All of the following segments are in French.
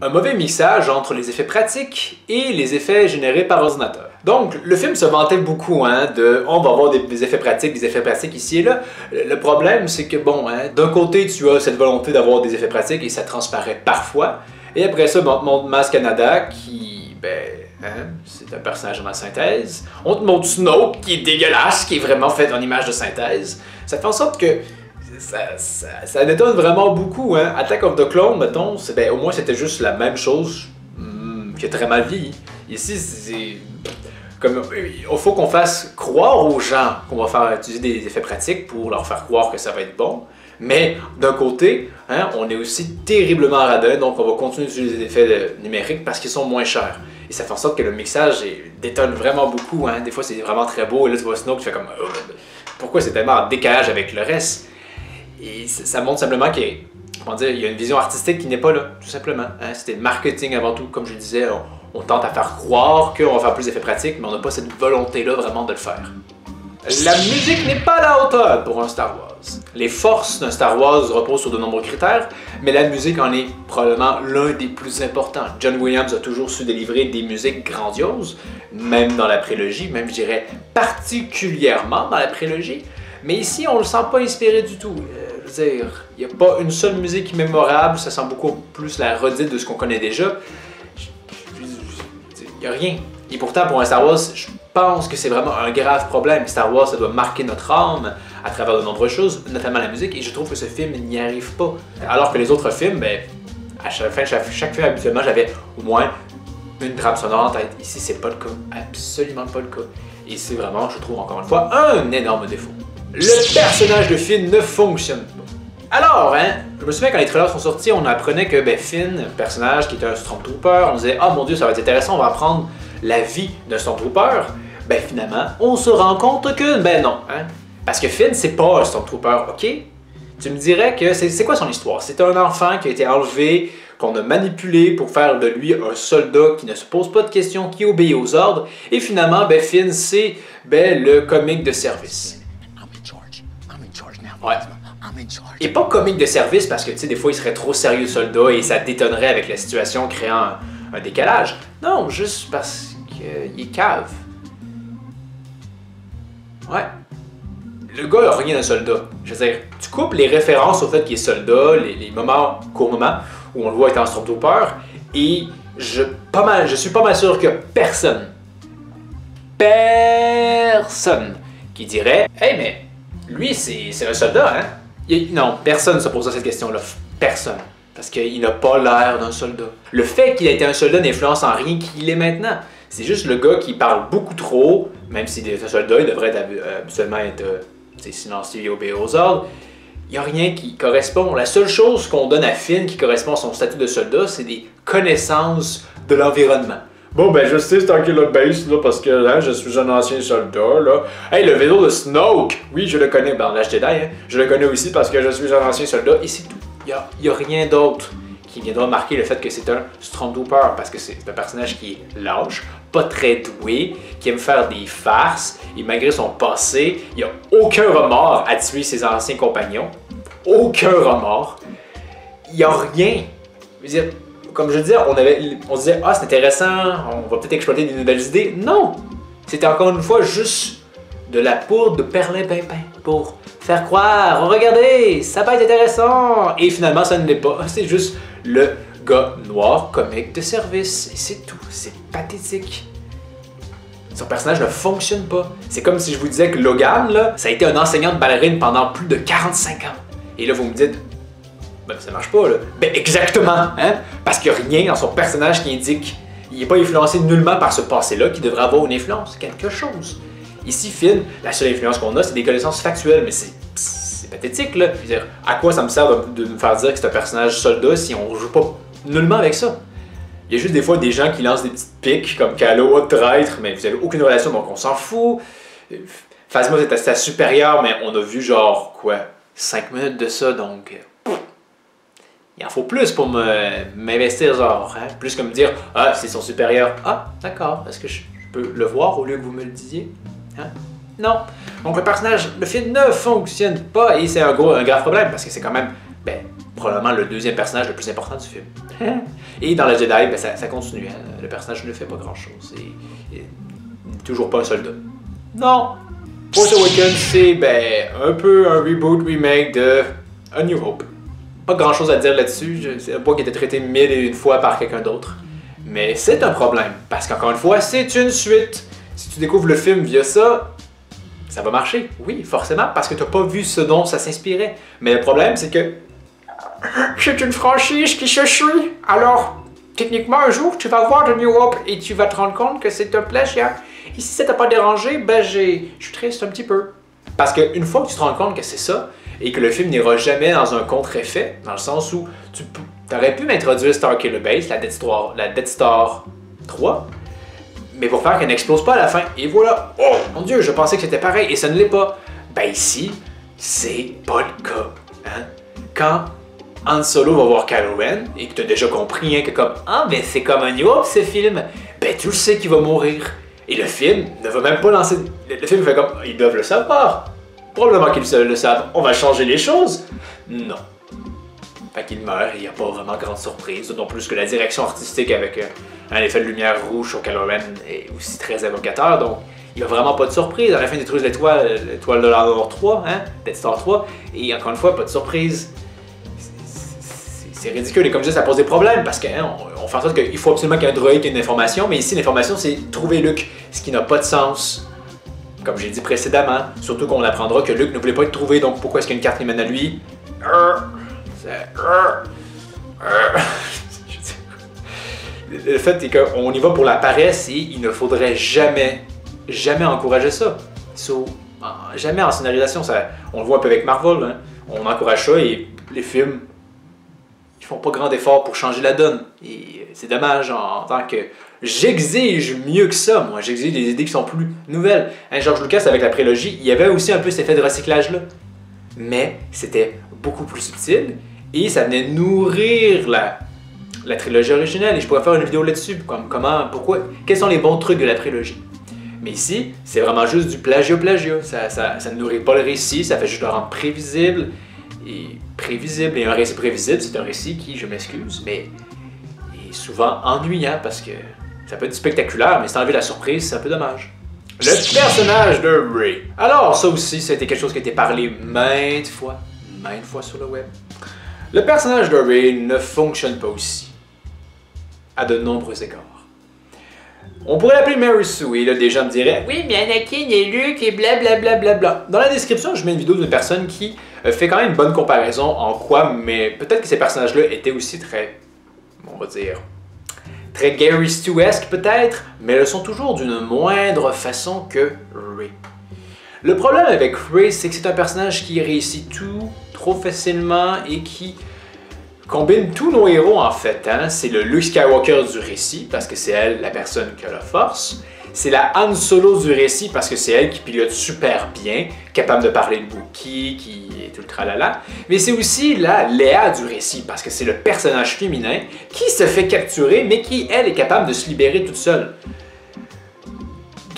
Un mauvais mixage entre les effets pratiques et les effets générés par ordinateur. Donc, le film se vantait beaucoup, on va avoir des effets pratiques ici et là. Le problème, c'est que, bon, d'un côté, tu as cette volonté d'avoir des effets pratiques et ça transparaît parfois. Et après ça, on te montre Maz Kanata qui, c'est un personnage en synthèse. On te montre Snoke qui est dégueulasse, qui est vraiment fait en image de synthèse. Ça fait en sorte que ça détonne vraiment beaucoup. Attack of the Clone, mettons, au moins c'était juste la même chose qui a très mal vieilli. Ici, c'est comme il faut qu'on fasse croire aux gens qu'on va faire utiliser des effets pratiques pour leur faire croire que ça va être bon. Mais d'un côté, on est aussi terriblement radin, donc on va continuer d'utiliser des effets numériques parce qu'ils sont moins chers. Et ça fait en sorte que le mixage détonne vraiment beaucoup. Des fois, c'est vraiment très beau. Et là, tu vois Snoke, tu fais comme pourquoi c'est tellement en décalage avec le reste? Et ça montre simplement qu'il y a une vision artistique qui n'est pas là, tout simplement. C'était marketing avant tout, comme je le disais. On tente à faire croire qu'on va faire plus d'effets pratiques, mais on n'a pas cette volonté-là vraiment de le faire. La musique n'est pas à la hauteur pour un Star Wars. Les forces d'un Star Wars reposent sur de nombreux critères, mais la musique en est probablement l'un des plus importants. John Williams a toujours su délivrer des musiques grandioses, même dans la prélogie, même je dirais particulièrement dans la prélogie. Mais ici, on le sent pas inspiré du tout. Je veux dire, il n'y a pas une seule musique mémorable, ça sent beaucoup plus la redite de ce qu'on connaît déjà. Il n'y a rien. Et pourtant, pour un Star Wars, je pense que c'est vraiment un grave problème. Star Wars, ça doit marquer notre âme à travers de nombreuses choses, notamment la musique, et je trouve que ce film n'y arrive pas. Alors que les autres films, à chaque film, habituellement, j'avais au moins une trame sonore en tête. Ici, c'est pas le cas. Absolument pas le cas. Et c'est vraiment, je trouve, encore une fois, un énorme défaut. Le personnage de Finn ne fonctionne pas. Alors, je me souviens quand les trailers sont sortis, on apprenait que Finn, personnage qui était un Stormtrooper, on disait « Ah mon Dieu, ça va être intéressant, on va apprendre la vie d'un Stormtrooper. » Finalement, on se rend compte que, non. Parce que Finn, c'est pas un Stormtrooper, ok? Tu me dirais que c'est quoi son histoire? C'est un enfant qui a été enlevé, qu'on a manipulé pour faire de lui un soldat qui ne se pose pas de questions, qui obéit aux ordres. Et finalement, Finn, c'est le comique de service. Ouais. Et pas comique de service parce que, tu sais, des fois, il serait trop sérieux soldat et ça détonnerait avec la situation, créant un décalage. Non, juste parce qu'il est cave. Ouais. Le gars n'a rien d'un soldat. Je veux dire, tu coupes les références au fait qu'il est soldat, les courts moments où on le voit être en Stormtrooper, et je suis pas mal sûr que personne qui dirait « Hey, mais lui, c'est un soldat, Non, personne ne se pose cette question-là. Personne. Parce qu'il n'a pas l'air d'un soldat. Le fait qu'il ait été un soldat n'influence en rien qui il est maintenant. C'est juste le gars qui parle beaucoup trop, même s'il est un soldat, il devrait habituellement être silencieux et obéir aux ordres. Il n'y a rien qui correspond. La seule chose qu'on donne à Finn qui correspond à son statut de soldat, c'est des connaissances de l'environnement. Bon, je sais c'est tanker le base, là, parce que je suis un ancien soldat, là. Hey, le vélo de Snoke! Oui, je le connais, Last Jedi, je le connais aussi parce que je suis un ancien soldat, et c'est tout. Il n'y a rien d'autre qui viendra marquer le fait que c'est un Stormtrooper, parce que c'est un personnage qui est lâche, pas très doué, qui aime faire des farces, et malgré son passé, il n'a aucun remords à tuer ses anciens compagnons. Aucun remords. Il n'y a rien. Je veux dire, comme je disais, on disait « Ah, c'est intéressant, on va peut-être exploiter des nouvelles idées. » Non! C'était encore une fois juste de la poudre de perlimpinpin pour faire croire « Regardez, ça va être intéressant! » Et finalement, ça ne l'est pas. C'est juste le gars noir comique de service. Et c'est tout. C'est pathétique. Son personnage ne fonctionne pas. C'est comme si je vous disais que Logan, là, ça a été un enseignant de ballerine pendant plus de 45 ans. Et là, vous me dites ça marche pas, là. Exactement, parce qu'il n'y a rien dans son personnage qui indique il n'est pas influencé nullement par ce passé-là qui devrait avoir une influence, quelque chose. Ici, Finn, la seule influence qu'on a, c'est des connaissances factuelles, mais c'est pathétique, là. Je veux dire, à quoi ça me sert de me faire dire que c'est un personnage soldat si on joue pas nullement avec ça? Il y a juste des fois des gens qui lancent des petites piques comme Kylo, traître, mais vous n'avez aucune relation, donc on s'en fout. Phasma, c'était sa supérieure, mais on a vu genre, 5 minutes de ça, donc... Il en faut plus pour m'investir, genre, plus que me dire « Ah, c'est son supérieur. Ah, d'accord, est-ce que je peux le voir au lieu que vous me le disiez? Non. Donc le personnage, le film ne fonctionne pas et c'est un grave problème parce que c'est quand même, probablement le deuxième personnage le plus important du film. Et dans la Jedi, ben, ça continue. Hein. Le personnage ne fait pas grand-chose. Il n'est toujours pas un soldat. Non! Force Awakens, c'est ben, un peu un reboot, remake de A New Hope. Pas grand-chose à dire là-dessus. C'est un point qui a été traité 1001 fois par quelqu'un d'autre. Mais c'est un problème, parce qu'encore une fois, c'est une suite. Si tu découvres le film via ça, ça va marcher. Oui, forcément, parce que tu n'as pas vu ce dont ça s'inspirait. Mais le problème, c'est que c'est une franchise qui se suit. Alors, techniquement, un jour, tu vas voir The New Hope et tu vas te rendre compte que c'est un plagiat. Et si ça t'a pas dérangé, ben je suis triste un petit peu. Parce qu'une fois que tu te rends compte que c'est ça, et que le film n'ira jamais dans un contre-effet, dans le sens où tu aurais pu m'introduire Starkiller Base, la Death Star 3, mais pour faire qu'elle n'explose pas à la fin. Et voilà, oh mon Dieu, je pensais que c'était pareil, et ça ne l'est pas. Ben ici, c'est pas le cas. Hein? Quand Han Solo va voir Kylo Ren, et que tu as déjà compris hein, que comme « Ah, ben c'est comme un New Hope ce film », ben tu le sais qu'il va mourir. Et le film ne va même pas lancer... Le film fait comme « Ils doivent le savoir ». Probablement qu'ils le savent. On va changer les choses. Non. Fait qu'il meurt et il n'y a pas vraiment grande surprise. Non plus que la direction artistique avec un effet de lumière rouge sur Kylo Ren est aussi très évocateur. Donc, il n'y a vraiment pas de surprise. À la fin, ils détruisent l'étoile de l'Ordre 3, hein, Death Star 3. Et encore une fois, pas de surprise. C'est ridicule. Et comme je dis, ça pose des problèmes parce qu'on on fait en sorte qu'il faut absolument qu'un droïde ait une information. Mais ici, l'information, c'est trouver Luke. Ce qui n'a pas de sens. Comme j'ai dit précédemment, surtout qu'on apprendra que Luke ne voulait pas être trouvé, donc pourquoi est-ce qu'il y a une carte qui mène à lui? Le fait est qu'on y va pour la paresse et il ne faudrait jamais encourager ça. Jamais en scénarisation, on le voit un peu avec Marvel, hein. On encourage ça et les films, ils font pas grand effort pour changer la donne. Et c'est dommage en tant que... J'exige mieux que ça, moi. J'exige des idées qui sont plus nouvelles. Hein, George Lucas, avec la prélogie, il y avait aussi un peu cet effet de recyclage-là. Mais c'était beaucoup plus subtil et ça venait nourrir la trilogie originale. Et je pourrais faire une vidéo là-dessus. Pourquoi, quels sont les bons trucs de la prélogie. Mais ici, c'est vraiment juste du plagiat. Ça ne nourrit pas le récit, ça fait juste le rendre prévisible. Et un récit prévisible, c'est un récit qui, je m'excuse, mais est souvent ennuyant parce que ça peut être spectaculaire, mais sans enlever la surprise, c'est un peu dommage. Le personnage de Rey. Alors, ça aussi, c'était quelque chose qui a été parlé maintes fois sur le web. Le personnage de Rey ne fonctionne pas aussi, à de nombreux égards. On pourrait l'appeler Mary Sue, et là, des gens me diraient « Oui, mais Anakin et Luke et blablabla. » Dans la description, je mets une vidéo d'une personne qui fait quand même une bonne comparaison en quoi, mais peut-être que ces personnages-là étaient aussi très, on va dire, très Gary Stu-esque peut-être, mais elles sont toujours d'une moindre façon que Rey. Le problème avec Rey, c'est que c'est un personnage qui réussit tout trop facilement et qui combine tous nos héros en fait. Hein? C'est le Luke Skywalker du récit, parce que c'est elle la personne qui a la force. C'est la Han Solo du récit, parce que c'est elle qui pilote super bien, capable de parler de Wookiee, qui est ultra lala. Mais c'est aussi la Leia du récit, parce que c'est le personnage féminin qui se fait capturer, mais qui, elle, est capable de se libérer toute seule.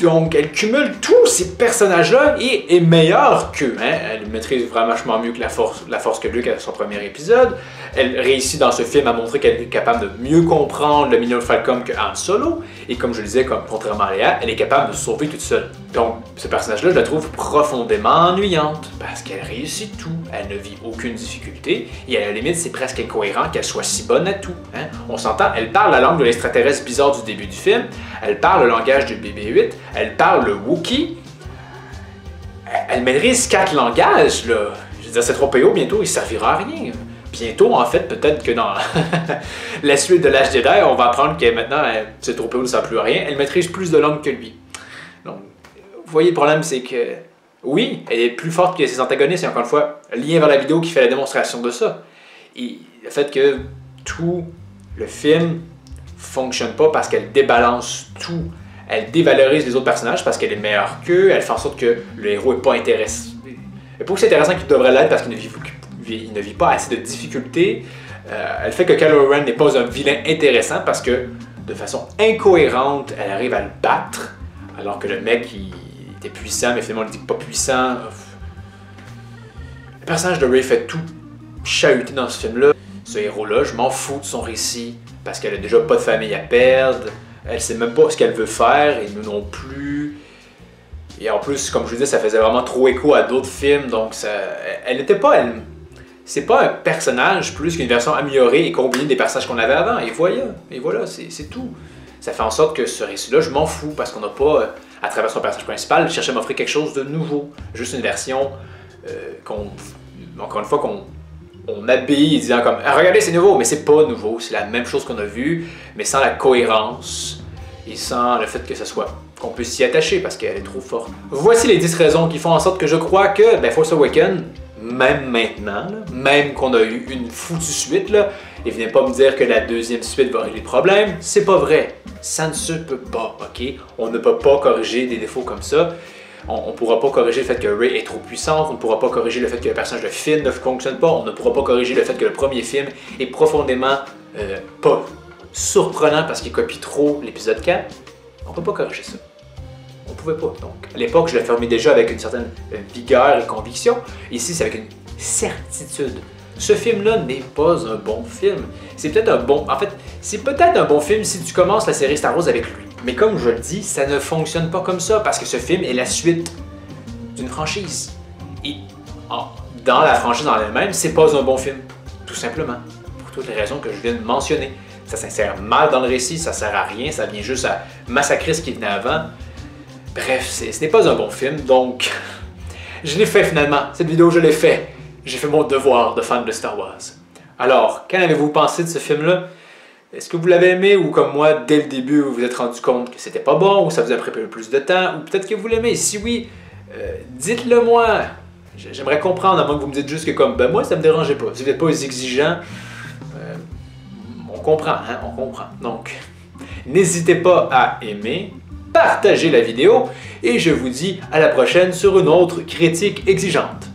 Donc, elle cumule tous ces personnages-là et est meilleure qu'eux. Hein? Elle maîtrise vraiment vachement mieux que la force que Luke à son premier épisode. Elle réussit dans ce film à montrer qu'elle est capable de mieux comprendre le Millennium Falcon que Han Solo. Et comme je le disais, contrairement à Leia, elle est capable de se sauver toute seule. Donc, ce personnage-là, je la trouve profondément ennuyante parce qu'elle réussit tout. Elle ne vit aucune difficulté et à la limite, c'est presque incohérent qu'elle soit si bonne à tout. Hein? On s'entend, elle parle la langue de l'extraterrestre bizarre du début du film. Elle parle le langage du BB-8. Elle parle le Wookiee. Elle maîtrise 4 langages, là. Je veux dire, cette 3PO, bientôt, il servira à rien. Bientôt, en fait, peut-être que dans la suite de l'âge Jedi, on va apprendre que maintenant, cette 3PO ne sert plus à rien. Elle maîtrise plus de langues que lui. Donc, vous voyez, le problème, c'est que, oui, elle est plus forte que ses antagonistes. Et encore une fois, lien vers la vidéo qui fait la démonstration de ça. Et le fait que tout le film fonctionne pas parce qu'elle débalance tout. Elle dévalorise les autres personnages parce qu'elle est meilleure qu'eux, elle fait en sorte que le héros n'est pas intéressant. Et pour que c'est intéressant qu'il devrait l'être parce qu'il ne vit pas assez de difficultés, elle fait que Kylo Ren n'est pas un vilain intéressant parce que, de façon incohérente, elle arrive à le battre, alors que le mec, il était puissant, mais finalement, on lui dit pas puissant. Le personnage de Rey fait tout chahutée dans ce film-là. Ce héros-là, je m'en fous de son récit, parce qu'elle a déjà pas de famille à perdre, elle sait même pas ce qu'elle veut faire, et nous non plus. Et en plus, comme je vous disais, ça faisait vraiment trop écho à d'autres films, donc ça, elle n'était pas... C'est pas un personnage plus qu'une version améliorée et combinée des personnages qu'on avait avant, et voilà, c'est tout. Ça fait en sorte que ce récit-là, je m'en fous, parce qu'on n'a pas, à travers son personnage principal, cherché à m'offrir quelque chose de nouveau. Juste une version encore une fois, qu'on habille en disant comme ah, regardez, c'est nouveau, mais c'est pas nouveau, c'est la même chose qu'on a vu, mais sans la cohérence et sans le fait que ça soit qu'on puisse s'y attacher parce qu'elle est trop forte. Voici les 10 raisons qui font en sorte que je crois que Force Awakens, même maintenant, là, même qu'on a eu une foutue suite, là, et venez pas me dire que la deuxième suite va régler le problème, c'est pas vrai. Ça ne se peut pas, ok? On ne peut pas corriger des défauts comme ça. On ne pourra pas corriger le fait que Rey est trop puissante, on ne pourra pas corriger le fait que le personnage de Finn ne fonctionne pas, on ne pourra pas corriger le fait que le premier film est profondément pas surprenant parce qu'il copie trop l'épisode 4. On ne peut pas corriger ça. On pouvait pas. Donc, à l'époque, je l'affirmais déjà avec une certaine vigueur et conviction. Ici, c'est avec une certitude. Ce film-là n'est pas un bon film. C'est peut-être un bon... En fait, c'est peut-être un bon film si tu commences la série Star Wars avec lui. Mais comme je le dis, ça ne fonctionne pas comme ça parce que ce film est la suite d'une franchise. Et dans la franchise en elle-même, c'est pas un bon film. Tout simplement. Pour toutes les raisons que je viens de mentionner. Ça s'insère mal dans le récit, ça sert à rien, ça vient juste à massacrer ce qui venait avant. Bref, ce n'est pas un bon film, donc... je l'ai fait finalement. Cette vidéo, je l'ai fait. J'ai fait mon devoir de fan de Star Wars. Alors, qu'en avez-vous pensé de ce film-là? Est-ce que vous l'avez aimé ou comme moi, dès le début, vous vous êtes rendu compte que c'était pas bon ou ça vous a pris plus de temps ou peut-être que vous l'aimez? Si oui, dites-le moi. J'aimerais comprendre, à moins que vous me dites juste que comme, ben moi, ça me dérangeait pas. Si vous n'êtes pas exigeant, on comprend, hein, on comprend. Donc, n'hésitez pas à aimer, partager la vidéo et je vous dis à la prochaine sur une autre critique exigeante.